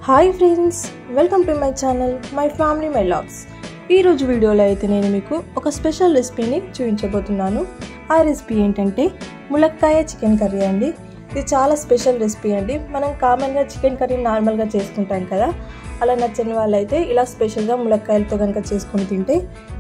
Hi friends, welcome to my channel my family my vlogs. ఈరోజు వీడియోలో అయితే నేను మీకు ఒక స్పెషల్ రెసిపీని చూపించబోతున్నాను. ఆ రెసిపీ ఏంటంటే ములక్కాయ చికెన్ కర్రీ అండి. ఇది చాలా స్పెషల్ రెసిపీ అండి. మనం కామన్గా చికెన్ కర్రీ నార్మల్గా చేసుకుంటాం కదా, అలా నచ్చని వాళ్ళైతే ఇలా స్పెషల్గా ములక్కాయలతో కనుక చేసుకుని తింటే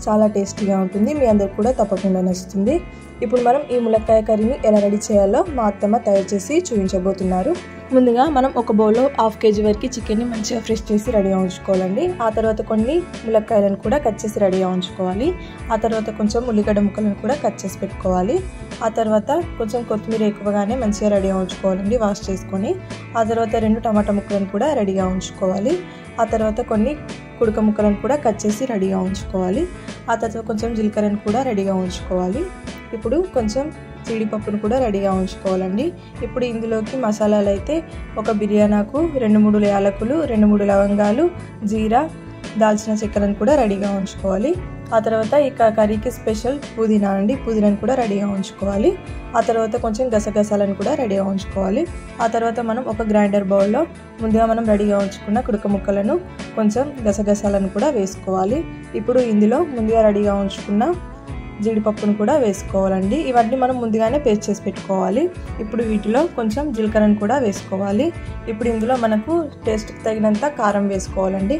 చాలా టేస్టీగా ఉంటుంది. మీ అందరికి కూడా తప్పకుండా నచ్చుతుంది. ఇప్పుడు మనం ఈ ములక్కాయ కర్రీని ఎలా రెడీ చేయాలో మా అత్తమ్మ తయారు చేసి చూపించబోతున్నారు. ముందుగా మనం ఒక బౌల్లో 1/2 kg వరకు చికెన్ని మంచిగా ఫ్రెష్ చేసి రెడీగా ఉంచుకోవాలండి. ఆ తర్వాత కొన్ని ములక్కాయలను కూడా కట్ చేసి రెడీగా ఉంచుకోవాలి. ఆ తర్వాత కొంచెం ఉల్లిగడ్డ ముక్కలను కూడా కట్ చేసి పెట్టుకోవాలి. ఆ తర్వాత కొంచెం కొత్తిమీర ఎక్కువగానే మంచిగా రెడీగా ఉంచుకోవాలండి, వాష్ చేసుకొని. ఆ తర్వాత 2 టమాటా ముక్కలను కూడా రెడీగా ఉంచుకోవాలి. ఆ తర్వాత కొన్ని కుడక ముక్కలను కూడా కట్ చేసి రెడీగా ఉంచుకోవాలి. ఆ తర్వాత కొంచెం జీలకర్రను కూడా రెడీగా ఉంచుకోవాలి. ఇప్పుడు కొంచెం జీడిపప్పును కూడా రెడీగా ఉంచుకోవాలండి. ఇప్పుడు ఇందులోకి మసాలాలు అయితే ఒక బిర్యానాకు, 2-3 యాలకులు, 2-3 లవంగాలు, జీరా, దాల్చిన చెక్కలను కూడా రెడీగా ఉంచుకోవాలి. ఆ తర్వాత ఈ కర్రీకి స్పెషల్ పుదీనా అండి, పుదీనాను కూడా రెడీగా ఉంచుకోవాలి. ఆ తర్వాత కొంచెం గసగసాలను కూడా రెడీగా ఉంచుకోవాలి. ఆ తర్వాత మనం ఒక గ్రైండర్ బౌల్లో ముందుగా మనం రెడీగా ఉంచుకున్న కుడక ముక్కలను, కొంచెం గసగసాలను కూడా వేసుకోవాలి. ఇప్పుడు ఇందులో ముందుగా రెడీగా ఉంచుకున్న జీడిపప్పును కూడా వేసుకోవాలండి. ఇవన్నీ మనం ముందుగానే పేస్ట్ చేసి పెట్టుకోవాలి. ఇప్పుడు వీటిలో కొంచెం జీలకర్రను కూడా వేసుకోవాలి. ఇప్పుడు ఇందులో మనకు టేస్ట్కి తగినంత కారం వేసుకోవాలండి.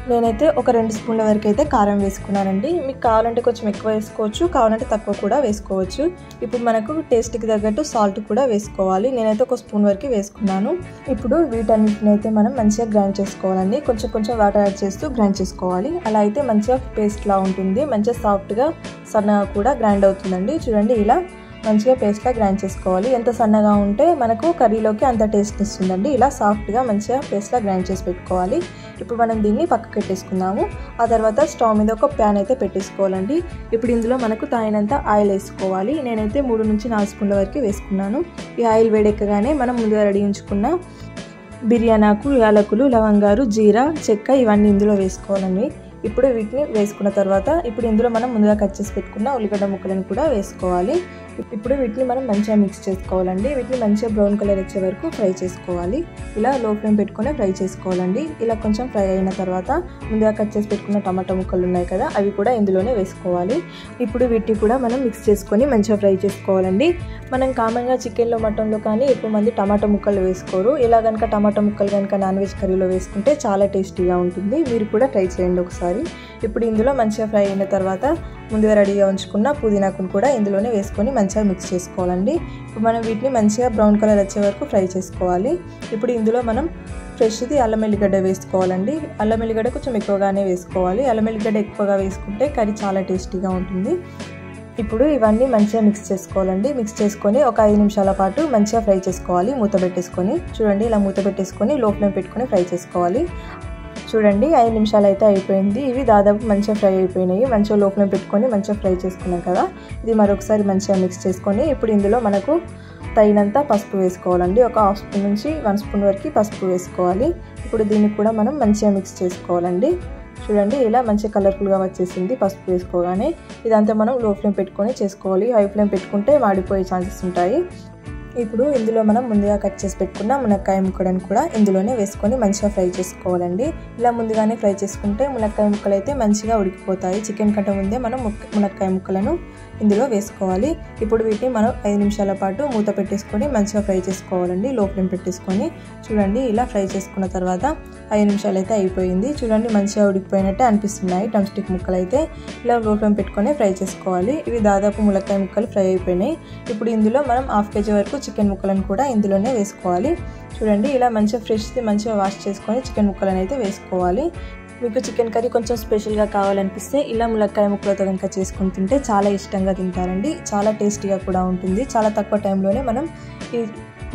నేనైతే ఒక 2 స్పూన్ల వరకు అయితే కారం వేసుకున్నానండి. మీకు కావాలంటే కొంచెం ఎక్కువ వేసుకోవచ్చు, కావాలంటే తక్కువ కూడా వేసుకోవచ్చు. ఇప్పుడు మనకు టేస్ట్కి తగ్గట్టు సాల్ట్ కూడా వేసుకోవాలి. నేనైతే 1 స్పూన్ వరకు వేసుకున్నాను. ఇప్పుడు వీటన్నిటిని అయితే మనం మంచిగా గ్రైండ్ చేసుకోవాలండి. కొంచెం వాటర్ యాడ్ చేస్తూ గ్రైండ్ చేసుకోవాలి. అలా అయితే మంచిగా పేస్ట్లా ఉంటుంది, మంచిగా సాఫ్ట్గా సన్నగా కూడా గ్రైండ్ అవుతుందండి. చూడండి, ఇలా మంచిగా పేస్ట్లా గ్రైండ్ చేసుకోవాలి. ఎంత సన్నగా ఉంటే మనకు కర్రీలోకి అంత టేస్ట్ ఇస్తుందండి. ఇలా సాఫ్ట్గా మంచిగా పేస్ట్లా గ్రైండ్ చేసి పెట్టుకోవాలి. ఇప్పుడు మనం దీన్ని పక్కకు పెట్టేసుకుందాము. ఆ తర్వాత స్టవ్ మీద ఒక ప్యాన్ అయితే పెట్టేసుకోవాలండి. ఇప్పుడు ఇందులో మనకు తగినంత ఆయిల్ వేసుకోవాలి. నేనైతే 3-4 స్పూన్ల వరకు వేసుకున్నాను. ఈ ఆయిల్ వేడెక్కగానే మనం ముందుగా రెడీ ఉంచుకున్న బిర్యానాకు, యాలకులు, లవంగాలు, జీరా, చెక్క ఇవన్నీ ఇందులో వేసుకోవాలండి. ఇప్పుడు వీటిని వేసుకున్న తర్వాత ఇప్పుడు ఇందులో మనం ముందుగా కట్ చేసి పెట్టుకున్న ఉల్లిగడ్డ ముక్కలను కూడా వేసుకోవాలి. ఇప్పుడు వీటిని మనం మంచిగా మిక్స్ చేసుకోవాలండి. వీటిని మంచిగా బ్రౌన్ కలర్ వచ్చే వరకు ఫ్రై చేసుకోవాలి. ఇలా లో ఫ్లేమ్ పెట్టుకుని ఫ్రై చేసుకోవాలండి. ఇలా కొంచెం ఫ్రై అయిన తర్వాత ముందుగా కట్ చేసి పెట్టుకున్న టమాటా ముక్కలు ఉన్నాయి కదా, అవి కూడా ఇందులోనే వేసుకోవాలి. ఇప్పుడు వీటిని కూడా మనం మిక్స్ చేసుకొని మంచిగా ఫ్రై చేసుకోవాలండి. మనం కామన్గా చికెన్లో, మటన్లో కానీ ఎక్కువ మంది టమాటా ముక్కలు వేసుకోరు. ఇలా కనుక టమాటా ముక్కలు కనుక నాన్ వెజ్ కర్రీలో వేసుకుంటే చాలా టేస్టీగా ఉంటుంది. మీరు కూడా ట్రై చేయండి ఒకసారి. ఇప్పుడు ఇందులో మంచిగా ఫ్రై అయిన తర్వాత ముందుగా రెడీగా ఉంచుకున్న పుదీనాకును కూడా ఇందులోనే వేసుకొని మంచిగా మిక్స్ చేసుకోవాలండి. ఇప్పుడు మనం వీటిని మంచిగా బ్రౌన్ కలర్ వచ్చే వరకు ఫ్రై చేసుకోవాలి. ఇప్పుడు ఇందులో మనం ఫ్రెష్ది అల్లం వెల్లిగడ్డ వేసుకోవాలండి. అల్లం వెల్లిగడ్డ కొంచెం ఎక్కువగానే వేసుకోవాలి. అల్లం వెల్లిగడ్డ ఎక్కువగా వేసుకుంటే కర్రీ చాలా టేస్టీగా ఉంటుంది. ఇప్పుడు ఇవన్నీ మంచిగా మిక్స్ చేసుకోవాలండి. మిక్స్ చేసుకొని ఒక 5 నిమిషాల పాటు మంచిగా ఫ్రై చేసుకోవాలి. మూత పెట్టేసుకొని చూడండి, ఇలా మూత పెట్టేసుకొని లో ఫ్లేమ్ పెట్టుకొని ఫ్రై చేసుకోవాలి. చూడండి, 5 నిమిషాలు అయితే అయిపోయింది. ఇవి దాదాపు మంచిగా ఫ్రై అయిపోయినాయి. మంచిగా లో ఫ్లేమ్ పెట్టుకొని మంచిగా ఫ్రై చేసుకున్నాం కదా, ఇది మరొకసారి మంచిగా మిక్స్ చేసుకొని ఇప్పుడు ఇందులో మనకు తగినంత పసుపు వేసుకోవాలండి. ఒక 1/2 స్పూన్ నుంచి 1 స్పూన్ వరకు పసుపు వేసుకోవాలి. ఇప్పుడు దీన్ని కూడా మనం మంచిగా మిక్స్ చేసుకోవాలండి. చూడండి, ఇలా మంచిగా కలర్ఫుల్గా వచ్చేసింది పసుపు వేసుకోగానే. ఇదంతా మనం లో ఫ్లేమ్ పెట్టుకొని చేసుకోవాలి. హై ఫ్లేమ్ పెట్టుకుంటే మాడిపోయే ఛాన్సెస్ ఉంటాయి. ఇప్పుడు ఇందులో మనం ముందుగా కట్ చేసి పెట్టుకున్న మునక్కాయ ముక్కలను కూడా ఇందులోనే వేసుకొని మంచిగా ఫ్రై చేసుకోవాలండి. ఇలా ముందుగానే ఫ్రై చేసుకుంటే మునక్కాయ ముక్కలు అయితే మంచిగా ఉడికిపోతాయి. చికెన్ కంటే ముందే మనం మునక్కాయ ముక్కలను ఇందులో వేసుకోవాలి. ఇప్పుడు వీటిని మనం 5 నిమిషాల పాటు మూత పెట్టేసుకొని మంచిగా ఫ్రై చేసుకోవాలండి, లో ఫ్లేమ్ పెట్టేసుకొని. చూడండి, ఇలా ఫ్రై చేసుకున్న తర్వాత 5 నిమిషాలు అయితే అయిపోయింది. చూడండి, మంచిగా ఉడికిపోయినట్టే అనిపిస్తున్నాయి డ్రమ్ స్టిక్ ముక్కలు అయితే. ఇలా లో ఫ్లేమ్ పెట్టుకొని ఫ్రై చేసుకోవాలి. ఇవి దాదాపు ములక్కాయ ముక్కలు ఫ్రై అయిపోయినాయి. ఇప్పుడు ఇందులో మనం 1/2 kg వరకు చికెన్ ముక్కలను కూడా ఇందులోనే వేసుకోవాలి. చూడండి, ఇలా మంచిగా ఫ్రెష్ది మంచిగా వాష్ చేసుకొని చికెన్ ముక్కలను అయితే వేసుకోవాలి. మీకు చికెన్ కర్రీ కొంచెం స్పెషల్గా కావాలనిపిస్తే ఇలా ములక్కాయ ముక్కలతో కనుక చేసుకుని తింటే చాలా ఇష్టంగా తింటారండి. చాలా టేస్టీగా కూడా ఉంటుంది. చాలా తక్కువ టైంలోనే మనం ఈ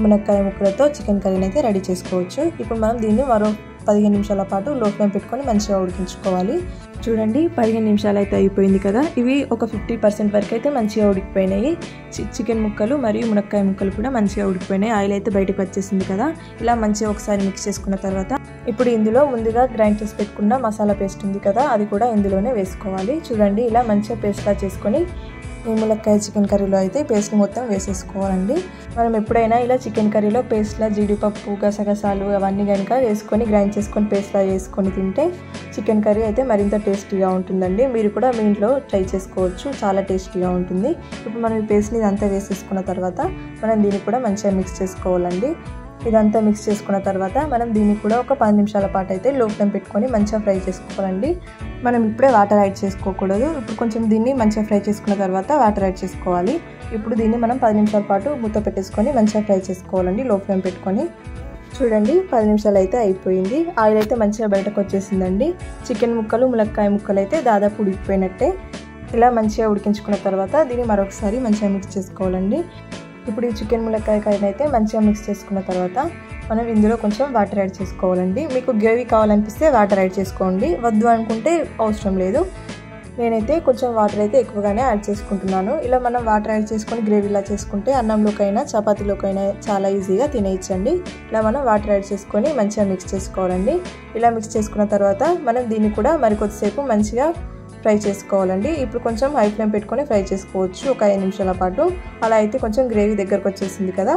మునక్కాయ ముక్కలతో చికెన్ కర్రీని అయితే రెడీ చేసుకోవచ్చు. ఇప్పుడు మనం దీన్ని మరో 15 నిమిషాల పాటు లో ఫ్లేమ్ పెట్టుకొని మంచిగా ఉడికించుకోవాలి. చూడండి, 15 నిమిషాలు అయితే అయిపోయింది కదా. ఇవి ఒక 50% వరకు అయితే మంచిగా ఉడికిపోయినాయి. చికెన్ ముక్కలు మరియు మునక్కాయ ముక్కలు కూడా మంచిగా ఉడికిపోయినాయి. ఆయిల్ అయితే బయటకు వచ్చేసింది కదా. ఇలా మంచిగా ఒకసారి మిక్స్ చేసుకున్న తర్వాత ఇప్పుడు ఇందులో ముందుగా గ్రైండ్ చేసి పెట్టుకున్న మసాలా పేస్ట్ ఉంది కదా, అది కూడా ఇందులోనే వేసుకోవాలి. చూడండి, ఇలా మంచిగా పేస్ట్లా చేసుకొని ఈ ములక్కాయ చికెన్ కర్రీలో అయితే పేస్ట్ మొత్తం వేసేసుకోవాలండి. మనం ఎప్పుడైనా ఇలా చికెన్ కర్రీలో పేస్ట్లా జీడిపప్పు గసగసాలు అవన్నీ కనుక వేసుకొని గ్రైండ్ చేసుకొని పేస్ట్లా చేసుకొని తింటే చికెన్ కర్రీ అయితే మరింత టేస్టీగా ఉంటుందండి. మీరు కూడా మీ ఇంట్లో ట్రై చేసుకోవచ్చు, చాలా టేస్టీగా ఉంటుంది. ఇప్పుడు మనం ఈ పేస్ట్ని ఇదంతా వేసేసుకున్న తర్వాత మనం దీన్ని కూడా మంచిగా మిక్స్ చేసుకోవాలండి. ఇదంతా మిక్స్ చేసుకున్న తర్వాత మనం దీన్ని కూడా ఒక 10 నిమిషాల పాటు అయితే లో ఫ్లేమ్ పెట్టుకొని మంచిగా ఫ్రై చేసుకోవాలండి. మనం ఇప్పుడే వాటర్ యాడ్ చేసుకోకూడదు. ఇప్పుడు కొంచెం దీన్ని మంచిగా ఫ్రై చేసుకున్న తర్వాత వాటర్ యాడ్ చేసుకోవాలి. ఇప్పుడు దీన్ని మనం 10 నిమిషాల పాటు మూత పెట్టేసుకొని మంచిగా ఫ్రై చేసుకోవాలండి లో ఫ్లేమ్ పెట్టుకొని. చూడండి 10 నిమిషాలు అయితే అయిపోయింది. ఆయిల్ అయితే మంచిగా బయటకు వచ్చేసిందండి. చికెన్ ముక్కలు ములక్కాయ ముక్కలు అయితే దాదాపు ఉడికిపోయినట్టే. ఇలా మంచిగా ఉడికించుకున్న తర్వాత దీన్ని మరొకసారి మంచిగా మిక్స్ చేసుకోవాలండి. ఇప్పుడు ఈ చికెన్ ములక్కాయ కర్రీని అయితే మంచిగా మిక్స్ చేసుకున్న తర్వాత మనం ఇందులో కొంచెం వాటర్ యాడ్ చేసుకోవాలండి. మీకు గ్రేవీ కావాలనిపిస్తే వాటర్ యాడ్ చేసుకోండి, వద్దు అనుకుంటే అవసరం లేదు. నేనైతే కొంచెం వాటర్ అయితే ఎక్కువగానే యాడ్ చేసుకుంటున్నాను. ఇలా మనం వాటర్ యాడ్ చేసుకొని గ్రేవీలా చేసుకుంటే అన్నంలోకైనా చపాతీలోకైనా చాలా ఈజీగా తినేయచ్చండి. ఇలా మనం వాటర్ యాడ్ చేసుకొని మంచిగా మిక్స్ చేసుకోవాలండి. ఇలా మిక్స్ చేసుకున్న తర్వాత మనం దీన్ని కూడా మరికొద్దిసేపు మంచిగా ఫ్రై చేసుకోవాలండి. ఇప్పుడు కొంచెం హై ఫ్లేమ్ పెట్టుకొని ఫ్రై చేసుకోవచ్చు ఒక 5 నిమిషాల పాటు. అలా అయితే కొంచెం గ్రేవీ దగ్గరకు వచ్చేసింది కదా.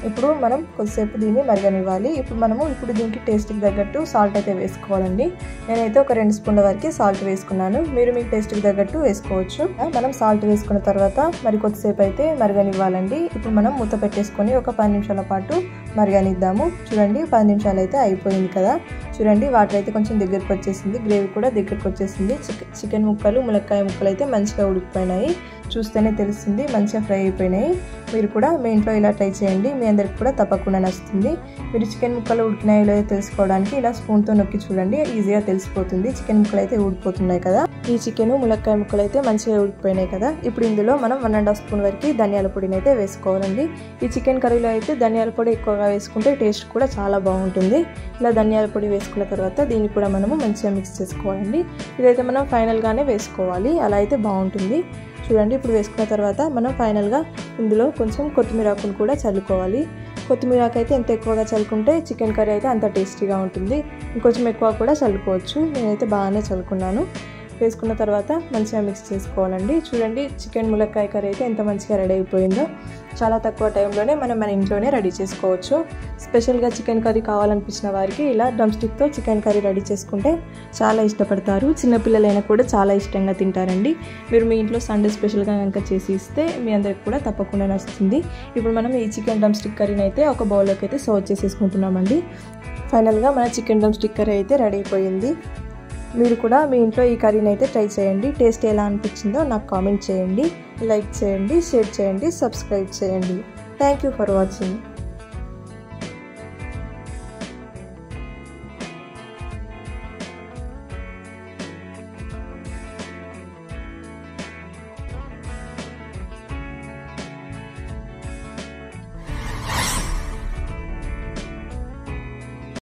ఇప్పుడు మనం కొద్దిసేపు దీన్ని మరగనివ్వాలి. ఇప్పుడు దీనికి టేస్ట్కి తగ్గట్టు సాల్ట్ అయితే వేసుకోవాలండి. నేనైతే ఒక 2 స్పూన్ల వరకు సాల్ట్ వేసుకున్నాను. మీరు మీ టేస్ట్కి తగ్గట్టు వేసుకోవచ్చు. మనం సాల్ట్ వేసుకున్న తర్వాత మరి కొద్దిసేపు అయితే మరగనివ్వాలండి. ఇప్పుడు మనం మూత పెట్టేసుకొని ఒక 10 నిమిషాల పాటు మరగనిద్దాము. చూడండి 10 నిమిషాలు అయితే అయిపోయింది కదా. చూడండి వాటర్ అయితే కొంచెం దగ్గరకు వచ్చేసింది, గ్రేవీ కూడా దగ్గరకు వచ్చేసింది. చికెన్ ముక్కలు ములక్కాయ ముక్కలు అయితే మంచిగా ఉడికిపోయినాయి. చూస్తేనే తెలుస్తుంది మంచిగా ఫ్రై అయిపోయినాయి. మీరు కూడా మీ ఇంట్లో ఇలా ట్రై చేయండి, మీ అందరికి కూడా తప్పకుండా నచ్చుతుంది. మీరు చికెన్ ముక్కలు ఉడికినాయో లేదో తెలుసుకోవడానికి ఇలా స్పూన్తో నొక్కి చూడండి, ఈజీగా తెలిసిపోతుంది. చికెన్ ముక్కలు అయితే ఉడికిపోతున్నాయి కదా. ఈ చికెన్ ములక్కాయ ముక్కలు అయితే మంచిగా ఉడికిపోయినాయి కదా. ఇప్పుడు ఇందులో మనం 1.5 స్పూన్ వరకు ధనియాల పొడిని అయితే వేసుకోవాలండి. ఈ చికెన్ కర్రీలో అయితే ధనియాల పొడి ఎక్కువగా వేసుకుంటే టేస్ట్ కూడా చాలా బాగుంటుంది. ఇలా ధనియాల పొడి వేసుకున్న తర్వాత దీన్ని కూడా మనము మంచిగా మిక్స్ చేసుకోవాలండి. ఇదైతే మనం ఫైనల్గానే వేసుకోవాలి, అలా అయితే బాగుంటుంది. చూడండి ఇప్పుడు వేసుకున్న తర్వాత మనం ఫైనల్గా ఇందులో కొంచెం కొత్తిమీర ఆకును కూడా చల్లుకోవాలి. కొత్తిమీర ఆకు అయితే ఎంత ఎక్కువగా చల్లుకుంటే చికెన్ కర్రీ అయితే అంత టేస్టీగా ఉంటుంది. ఇంకొంచెం ఎక్కువ కూడా చల్లుకోవచ్చు. నేనైతే బాగానే చల్లుకున్నాను. వేసుకున్న తర్వాత మంచిగా మిక్స్ చేసుకోవాలండి. చూడండి చికెన్ ములక్కాయ కర్రీ అయితే ఎంత మంచిగా రెడీ అయిపోయిందో. చాలా తక్కువ టైంలోనే మన ఇంట్లోనే రెడీ చేసుకోవచ్చు. స్పెషల్గా చికెన్ కర్రీ కావాలనిపించిన వారికి ఇలా డ్రమ్ స్టిక్తో చికెన్ కర్రీ రెడీ చేసుకుంటే చాలా ఇష్టపడతారు. చిన్నపిల్లలైనా కూడా చాలా ఇష్టంగా తింటారండి. మీరు మీ ఇంట్లో సండే స్పెషల్గా కనుక చేసి ఇస్తే మీ అందరికి కూడా తప్పకుండా నచ్చుతుంది. ఇప్పుడు మనం ఈ చికెన్ డ్రమ్ స్టిక్ కర్రీని అయితే ఒక బౌల్లోకి అయితే సర్వ్ చేసేసుకుంటున్నామండి. ఫైనల్గా మన చికెన్ డ్రమ్ స్టిక్ కర్రీ అయితే రెడీ అయిపోయింది. మీరు కూడా మీ ఇంట్లో ఈ కర్రీని అయితే ట్రై చేయండి. టేస్ట్ ఎలా అనిపించిందో నాకు కామెంట్ చేయండి, లైక్ చేయండి, షేర్ చేయండి, సబ్స్క్రైబ్ చేయండి. Thank you for watching.